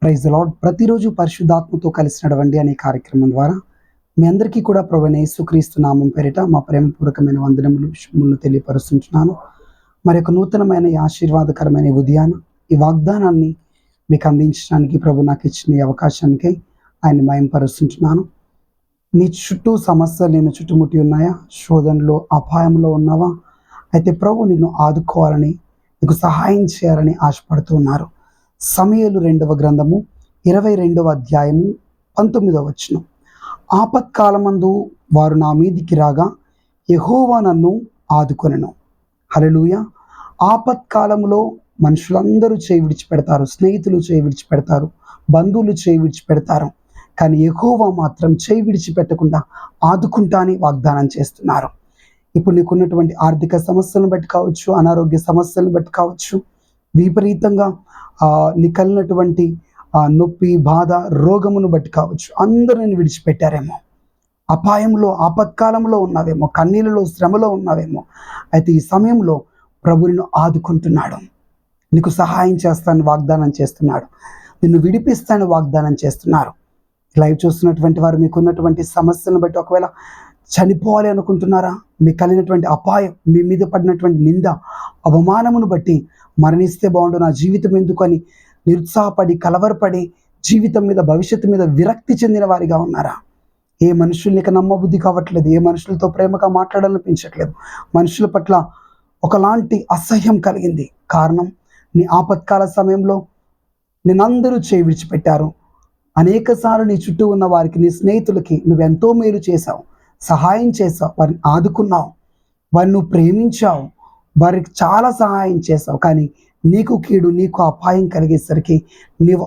Praise the lord. ప్రతిరోజు పరిశుద్ధాత్మతో కలిసి నడవండి అనే కార్యక్రమం ద్వారా మీ అందరికీ కూడా ప్రభువైన యేసుక్రీస్తు నామం పేరిట మా ప్రేమపూర్వకమైన వందనములు శుభములు తెలియపరుస్తుంటున్నాను. మరి ఒక నూతనమైన ఈ ఆశీర్వాదకరమైన ఉదయాన ఈ వాగ్దానాన్ని మీకు అందించడానికి ప్రభు నాకు ఇచ్చిన ఈ అవకాశానికి ఆయన మయంపరుస్తుంటున్నాను. నీ చుట్టూ సమస్యలు నేను చుట్టుముట్టి ఉన్నాయా? శోధనలో అపాయంలో ఉన్నావా? అయితే ప్రభు నిన్ను ఆదుకోవాలని, నీకు సహాయం చేయాలని ఆశపడుతూ ఉన్నారు. సమూయేలు 2వ గ్రంథము 22వ అధ్యాయము 19వ వచనం. ఆపత్కాలమందు వారు నా మీదికి రాగా యెహోవా నన్ను ఆదుకొనెను. హల్లెలూయా. ఆపత్కాలంలో మనుషులందరూ చేయి విడిచిపెడతారు, స్నేహితులు చేయి విడిచిపెడతారు, బంధువులు చేయి విడిచిపెడతారు. కానీ యెహోవా మాత్రం చేయి విడిచిపెట్టకుండా ఆదుకుంటా అని వాగ్దానం చేస్తున్నారు. ఇప్పుడు నీకున్నటువంటి ఆర్థిక సమస్యలను బట్టి కావచ్చు, అనారోగ్య సమస్యలను బట్టి కావచ్చు, విపరీతంగా నీ కలిగినటువంటి నొప్పి, బాధ, రోగమును బట్టి కావచ్చు, అందరూ నేను విడిచిపెట్టారేమో, అపాయంలో ఆపత్కాలంలో ఉన్నావేమో, కన్నీళ్ళలో శ్రమలో ఉన్నావేమో. అయితే ఈ సమయంలో ప్రభు నిన్ను ఆదుకుంటున్నాడు, నీకు సహాయం చేస్తానని వాగ్దానం చేస్తున్నాడు, నిన్ను విడిపిస్తానని వాగ్దానం చేస్తున్నారు. లైవ్ చూస్తున్నటువంటి వారు మీకున్నటువంటి సమస్యలను బట్టి ఒకవేళ చనిపోవాలి అనుకుంటున్నారా? మీకు కలిగినటువంటి అపాయం, మీ మీద పడినటువంటి నింద, అవమానమును బట్టి మరణిస్తే బాగుండు, నా జీవితం ఎందుకు అని నిరుత్సాహపడి కలవరపడి జీవితం మీద, భవిష్యత్తు మీద విరక్తి చెందిన వారిగా ఉన్నారా? ఏ మనుషుల్ని నమ్మబుద్ధి కావట్లేదు, ఏ మనుషులతో ప్రేమగా మాట్లాడాలనిపించట్లేదు, మనుషుల పట్ల ఒకలాంటి అసహ్యం కలిగింది. కారణం, నీ ఆపత్కాల సమయంలో నిన్నందరూ చేయి విడిచిపెట్టారు. అనేక సార్లు నీ చుట్టూ ఉన్న వారికి, నీ స్నేహితులకి నువ్వెంతో మేలు చేశావు, సహాయం చేసావు, వారిని ఆదుకున్నావు, వారిని నువ్వు ప్రేమించావు, వారికి చాలా సహాయం చేసావు. కానీ నీకు కీడు, నీకు అపాయం కలిగేసరికి, నీవు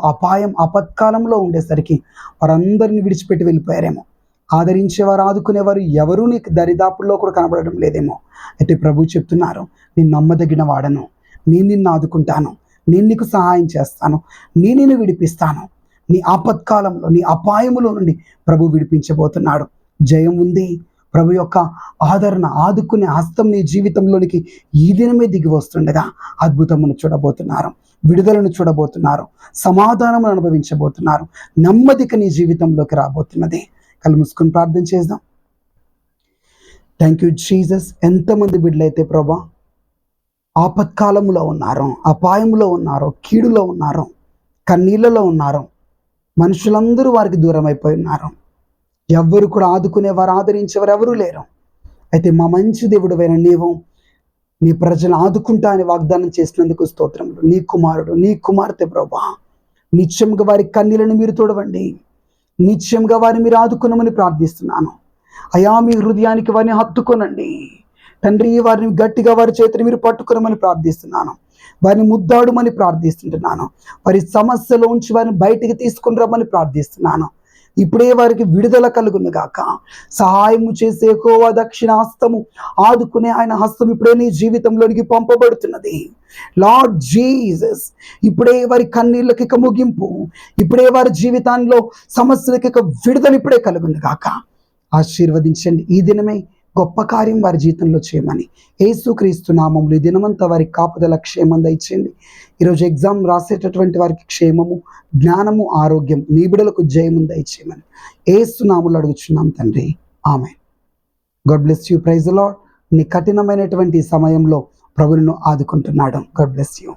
ఆపత్కాలంలో ఉండేసరికి వారందరిని విడిచిపెట్టి వెళ్ళిపోయారేమో. ఆదరించేవారు, ఆదుకునేవారు ఎవరూ నీకు దరిదాపుల్లో కూడా కనబడడం లేదేమో. అయితే ప్రభు చెప్తున్నారు, నేను నమ్మదగిన వాడను, నేను నిన్ను ఆదుకుంటాను, నేను నీకు సహాయం చేస్తాను, నేను నిన్ను విడిపిస్తాను. నీ ఆపత్కాలంలో, నీ అపాయములో నుండి ప్రభు విడిపించబోతున్నాడు. జయం ఉంది. ప్రభు యొక్క ఆదరణ, ఆదుకునే హస్తం నీ జీవితంలోనికి ఈ దినమే దిగి వస్తుండగా అద్భుతమును చూడబోతున్నారు, విడుదలను చూడబోతున్నారు, సమాధానమును అనుభవించబోతున్నారు, నెమ్మదిక నీ జీవితంలోకి రాబోతున్నది. కళ్ళు మూసుకొని ప్రార్థన చేద్దాం. Thank you Jesus. ఎంతమంది బిడ్డలైతే ప్రభా ఆపత్కాలములో ఉన్నారో, అపాయంలో ఉన్నారో, కీడులో ఉన్నారో, కన్నీళ్ళలో ఉన్నారో, మనుషులందరూ వారికి దూరం అయిపోయి ఉన్నారు. ఎవ్వరు కూడా ఆదుకునేవారు, ఆదరించేవారు ఎవరూ లేరు. అయితే మా మంచి దేవుడైన నీవు నీ ప్రజలను ఆదుకుంటా అని వాగ్దానం చేసినందుకు స్తోత్రములు. నీ కుమారుడు, నీ కుమార్తె ప్రభా, నిత్యంగా వారి కన్నీలను మీరు తోడవండి, నిత్యంగా వారిని మీరు ఆదుకునమని ప్రార్థిస్తున్నాను. అయా, మీ హృదయానికి వారిని హత్తుకొనండి తండ్రి. వారిని గట్టిగా వారి చేతిని మీరు పట్టుకునమని ప్రార్థిస్తున్నాను, వారిని ముద్దాడుమని ప్రార్థిస్తుంటున్నాను, వారి సమస్యలోంచి వారిని బయటికి తీసుకుని రమ్మని ప్రార్థిస్తున్నాను. ఇప్పుడే వారికి విడుదల కలుగును గాక. సహాయము చేసే యెహోవా దక్షిణాస్తము, ఆదుకునే ఆయన హస్తం ఇప్పుడే నీ జీవితంలోనికి పంపబడుతున్నది. లార్డ్ జీసస్, ఇప్పుడే వారి కన్నీళ్ళకి ముగింపు, ఇప్పుడే వారి జీవితాల్లో సమస్యలకి విడుదల ఇప్పుడే కలుగును గాక. ఆశీర్వదించండి. ఈ దినమే గొప్ప కార్యం వారి జీవితంలో చేయమని యేసుక్రీస్తు నామములో ఈ దినమంతా వారికి కాపుదల, క్షేమం దయచేయండి. ఈరోజు ఎగ్జామ్ రాసేటటువంటి వారికి క్షేమము, జ్ఞానము, ఆరోగ్యం, నీ బిడ్డలకు జయము దయచేయమని యేసు నామములో అడుగుచున్నాం తండ్రి. Amen. God bless you. Praise the Lord. నీ కఠినమైనటువంటి సమయంలో ప్రభువును ఆదుకుంటున్నాడు. God bless you.